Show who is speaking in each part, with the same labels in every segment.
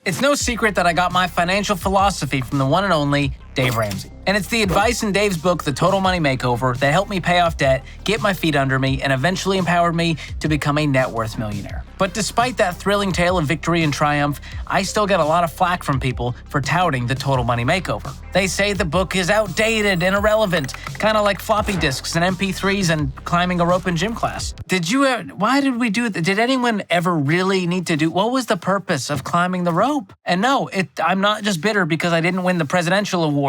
Speaker 1: It's no secret that I got my financial philosophy from the one and only Dave Ramsey. And it's the advice in Dave's book, The Total Money Makeover, that helped me pay off debt, get my feet under me, and eventually empowered me to become a net worth millionaire. But despite that thrilling tale of victory and triumph, I still get a lot of flack from people for touting The Total Money Makeover. They say the book is outdated and irrelevant, kind of like floppy disks and MP3s and climbing a rope in gym class. Why did we do that? Did anyone ever really need to do, what was the purpose of climbing the rope? And no, I'm not just bitter because I didn't win the presidential award.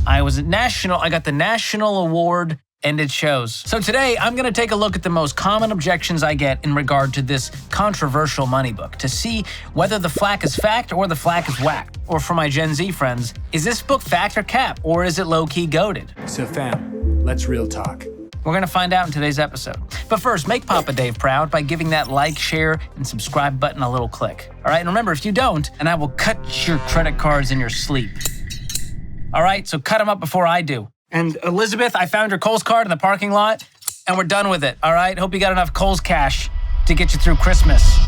Speaker 1: I got the national award, and it shows. So today, I'm going to take a look at the most common objections I get in regard to this controversial money book to see whether the flack is fact or the flack is whack. Or for my Gen Z friends, is this book fact or cap, or is it low-key goated?
Speaker 2: So fam, let's real talk.
Speaker 1: We're going to find out in today's episode. But first, make Papa Dave proud by giving that like, share, and subscribe button a little click. All right, and remember, if you don't, and I will cut your credit cards in your sleep. All right, so cut them up before I do. And Elizabeth, I found your Kohl's card in the parking lot, and we're done with it, all right? Hope you got enough Kohl's cash to get you through Christmas.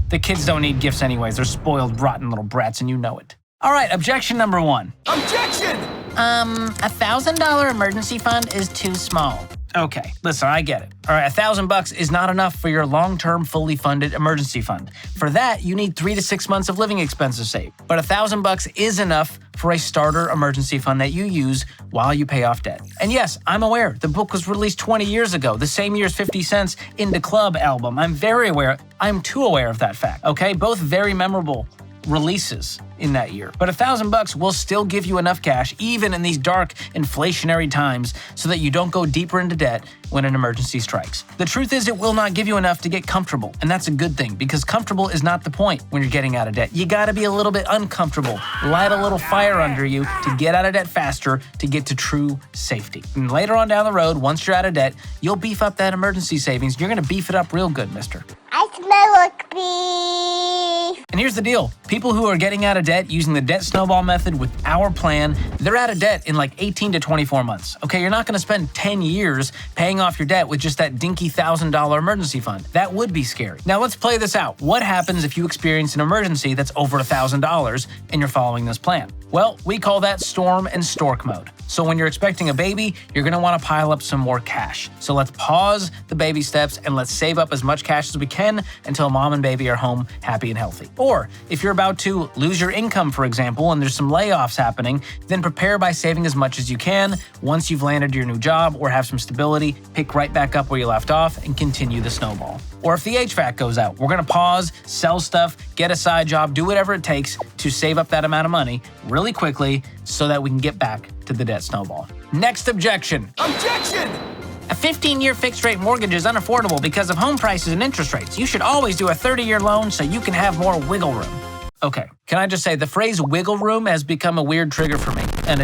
Speaker 1: The kids don't need gifts anyways. They're spoiled, rotten little brats, and you know it. All right, objection number 1.
Speaker 2: Objection!
Speaker 1: $1,000 emergency fund is too small. Okay, listen, I get it. All right, $1,000 is not enough for your long-term, fully funded emergency fund. For that, you need 3 to 6 months of living expenses saved. But $1,000 is enough for a starter emergency fund that you use while you pay off debt. And yes, I'm aware, the book was released 20 years ago, the same year as 50 Cent's In the Club album. I'm very aware, I'm too aware of that fact, okay? Both very memorable releases in that year. But $1,000 will still give you enough cash, even in these dark inflationary times, so that you don't go deeper into debt when an emergency strikes. The truth is, it will not give you enough to get comfortable, and that's a good thing, because comfortable is not the point when you're getting out of debt. You gotta be a little bit uncomfortable, light a little fire under you to get out of debt faster, to get to true safety. And later on down the road, once you're out of debt, you'll beef up that emergency savings. You're gonna beef it up real good, mister.
Speaker 3: I smell like beef.
Speaker 1: And here's the deal. People who are getting out of debt using the debt snowball method with our plan, they're out of debt in like 18 to 24 months. Okay, you're not going to spend 10 years paying off your debt with just that dinky $1,000 emergency fund. That would be scary. Now let's play this out. What happens if you experience an emergency that's over $1,000 and you're following this plan? Well, we call that storm and stork mode. So when you're expecting a baby, you're going to want to pile up some more cash. So let's pause the baby steps and let's save up as much cash as we can until mom and baby are home happy and healthy. Or if you're about to lose your income, for example, and there's some layoffs happening, then prepare by saving as much as you can. Once you've landed your new job or have some stability, pick right back up where you left off and continue the snowball. Or if the HVAC goes out, we're going to pause, sell stuff, get a side job, do whatever it takes to save up that amount of money really quickly so that we can get back to the debt snowball. Next objection.
Speaker 2: Objection!
Speaker 1: A 15-year fixed-rate mortgage is unaffordable because of home prices and interest rates. You should always do a 30-year loan so you can have more wiggle room. Okay, can I just say the phrase wiggle room has become a weird trigger for me. And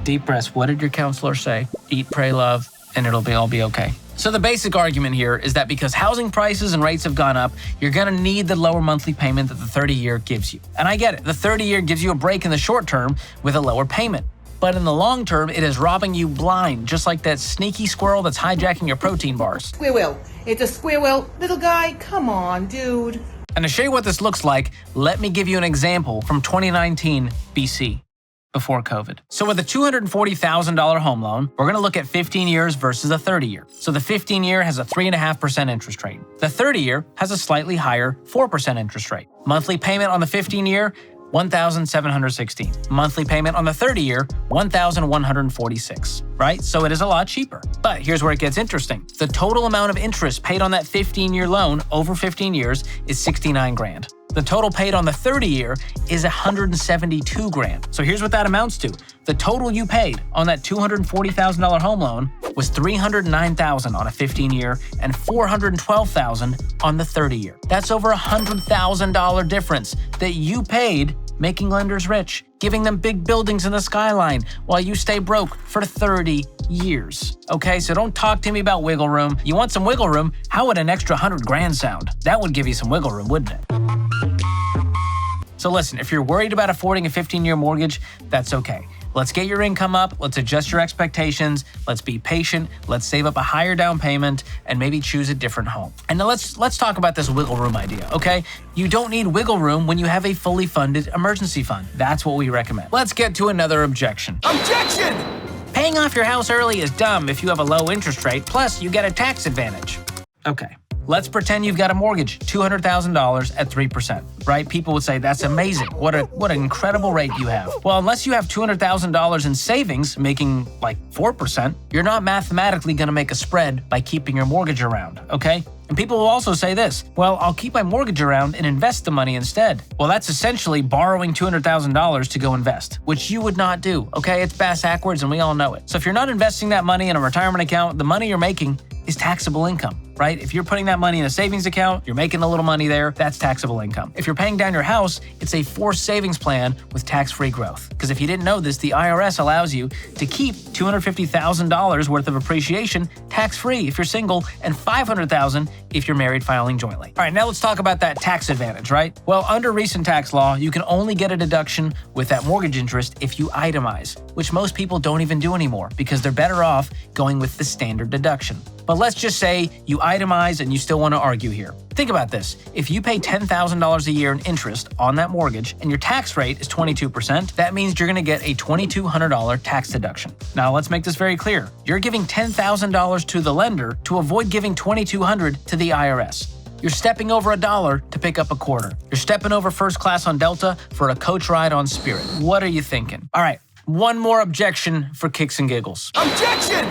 Speaker 1: deep breaths. What did your counselor say? Eat, pray, love, and it'll all be okay. So the basic argument here is that because housing prices and rates have gone up, you're going to need the lower monthly payment that the 30-year gives you. And I get it. The 30-year gives you a break in the short term with a lower payment. But in the long term, it is robbing you blind, just like that sneaky squirrel that's hijacking your protein bars.
Speaker 4: Squirrel. It's a squirrel. Little guy, come on, dude.
Speaker 1: And to show you what this looks like, let me give you an example from 2019 BC. Before COVID. So with a $240,000 home loan, we're going to look at 15 years versus a 30-year. So the 15-year has a 3.5% interest rate. The 30-year has a slightly higher 4% interest rate. Monthly payment on the 15-year, $1,716. Monthly payment on the 30-year, $1,146, right? So it is a lot cheaper. But here's where it gets interesting. The total amount of interest paid on that 15-year loan over 15 years is $69,000. The total paid on the 30-year is $172,000. So here's what that amounts to. The total you paid on that $240,000 home loan was $309,000 on a 15-year and $412,000 on the 30-year. That's over $100,000 difference that you paid, making lenders rich, giving them big buildings in the skyline while you stay broke for 30 years. Okay, so don't talk to me about wiggle room. You want some wiggle room? How would an extra $100,000 sound? That would give you some wiggle room, wouldn't it? So listen, if you're worried about affording a 15-year mortgage, that's okay. let's get your income up, let's adjust your expectations, let's be patient, let's save up a higher down payment, and maybe choose a different home. And now let's talk about this wiggle room idea, okay? You don't need wiggle room when you have a fully funded emergency fund. That's what we recommend. Let's get to another objection.
Speaker 2: Objection!
Speaker 1: Paying off your house early is dumb if you have a low interest rate, plus you get a tax advantage. Okay, let's pretend you've got a mortgage, $200,000 at 3%, right? People would say, that's amazing. What an incredible rate you have. Well, unless you have $200,000 in savings making like 4%, you're not mathematically gonna make a spread by keeping your mortgage around, okay? And people will also say this, well, I'll keep my mortgage around and invest the money instead. Well, that's essentially borrowing $200,000 to go invest, which you would not do, okay? It's bass-ackwards and we all know it. So if you're not investing that money in a retirement account, the money you're making is taxable income, right? If you're putting that money in a savings account, you're making a little money there, that's taxable income. If you're paying down your house, it's a forced savings plan with tax-free growth. Because if you didn't know this, the IRS allows you to keep $250,000 worth of appreciation tax-free if you're single and $500,000 if you're married filing jointly. All right, now let's talk about that tax advantage, right? Well, under recent tax law, you can only get a deduction with that mortgage interest if you itemize, which most people don't even do anymore because they're better off going with the standard deduction. But let's just say you itemize and you still want to argue here. Think about this. If you pay $10,000 a year in interest on that mortgage and your tax rate is 22%, that means you're going to get a $2,200 tax deduction. Now, let's make this very clear. You're giving $10,000 to the lender to avoid giving $2,200 to the IRS. You're stepping over $1 to pick up a quarter. You're stepping over first class on Delta for a coach ride on Spirit. What are you thinking? All right, one more objection for kicks and giggles.
Speaker 2: Objection!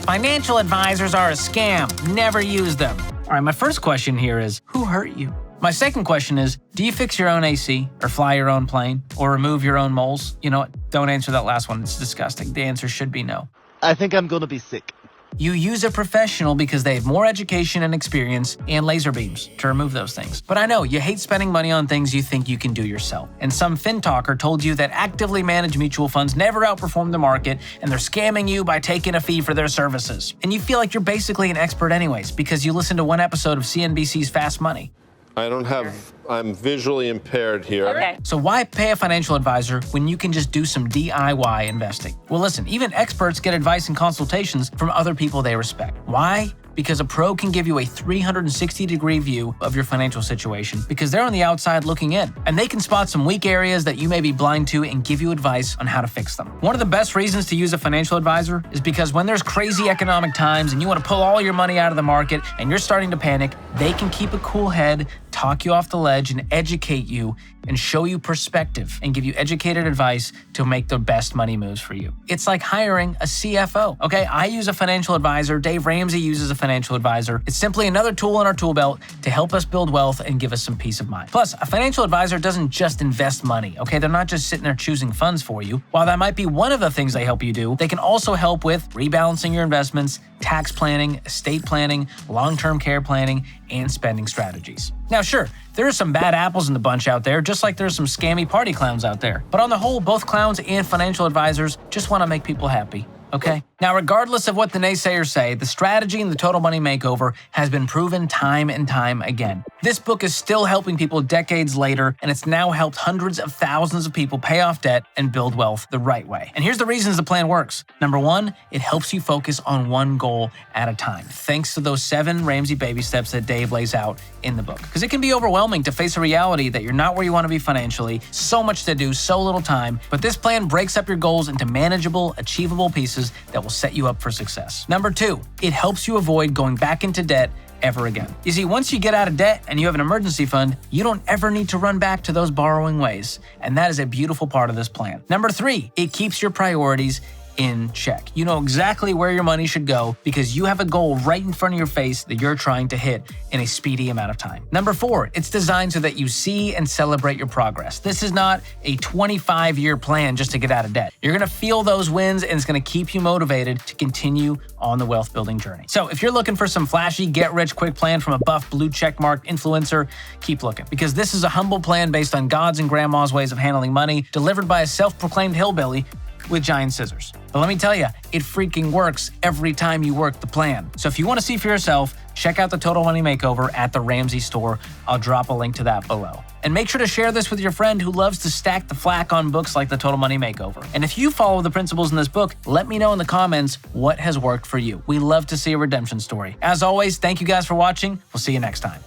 Speaker 1: Financial advisors are a scam. Never use them. All right, my first question here is, who hurt you? My second question is, do you fix your own AC or fly your own plane or remove your own moles? You know what? Don't answer that last one. It's disgusting. The answer should be no.
Speaker 5: I think I'm gonna be sick.
Speaker 1: You use a professional because they have more education and experience and laser beams to remove those things. But I know you hate spending money on things you think you can do yourself. And some fin talker told you that actively managed mutual funds never outperform the market and they're scamming you by taking a fee for their services. And you feel like you're basically an expert anyways because you listened to one episode of CNBC's Fast Money.
Speaker 6: I'm visually impaired here.
Speaker 7: Okay.
Speaker 1: So why pay a financial advisor when you can just do some DIY investing? Well, listen, even experts get advice and consultations from other people they respect. Why? Because a pro can give you a 360-degree view of your financial situation because they're on the outside looking in. And they can spot some weak areas that you may be blind to and give you advice on how to fix them. One of the best reasons to use a financial advisor is because when there's crazy economic times and you want to pull all your money out of the market and you're starting to panic, they can keep a cool head, talk you off the ledge, and educate you and show you perspective and give you educated advice to make the best money moves for you. It's like hiring a CFO. Okay, I use a financial advisor. Dave Ramsey uses a financial advisor. It's simply another tool in our tool belt to help us build wealth and give us some peace of mind. Plus, a financial advisor doesn't just invest money, okay? They're not just sitting there choosing funds for you. While that might be one of the things they help you do, they can also help with rebalancing your investments, tax planning, estate planning, long-term care planning, and spending strategies. Now, sure, there are some bad apples in the bunch out there, just like there's some scammy party clowns out there. But on the whole, both clowns and financial advisors just want to make people happy. Okay? Now, regardless of what the naysayers say, the strategy in the Total Money Makeover has been proven time and time again. This book is still helping people decades later, and it's now helped hundreds of thousands of people pay off debt and build wealth the right way. And here's the reasons the plan works. Number one, it helps you focus on one goal at a time, thanks to those 7 Ramsey baby steps that Dave lays out in the book. Because it can be overwhelming to face a reality that you're not where you want to be financially, so much to do, so little time, but this plan breaks up your goals into manageable, achievable pieces that will set you up for success. Number two, it helps you avoid going back into debt ever again. You see, once you get out of debt and you have an emergency fund, you don't ever need to run back to those borrowing ways. And that is a beautiful part of this plan. Number three, it keeps your priorities in check. You know exactly where your money should go because you have a goal right in front of your face that you're trying to hit in a speedy amount of time. Number four, it's designed so that you see and celebrate your progress. This is not a 25-year plan just to get out of debt. You're going to feel those wins and it's going to keep you motivated to continue on the wealth building journey. So if you're looking for some flashy get-rich-quick plan from a buff blue checkmark influencer, keep looking because this is a humble plan based on God's and grandma's ways of handling money, delivered by a self-proclaimed hillbilly with giant scissors. But let me tell you, it freaking works every time you work the plan. So if you want to see for yourself, check out the Total Money Makeover at the Ramsey store. I'll drop a link to that below. And make sure to share this with your friend who loves to stack the flack on books like the Total Money Makeover. And if you follow the principles in this book, let me know in the comments what has worked for you. We love to see a redemption story. As always, thank you guys for watching. We'll see you next time.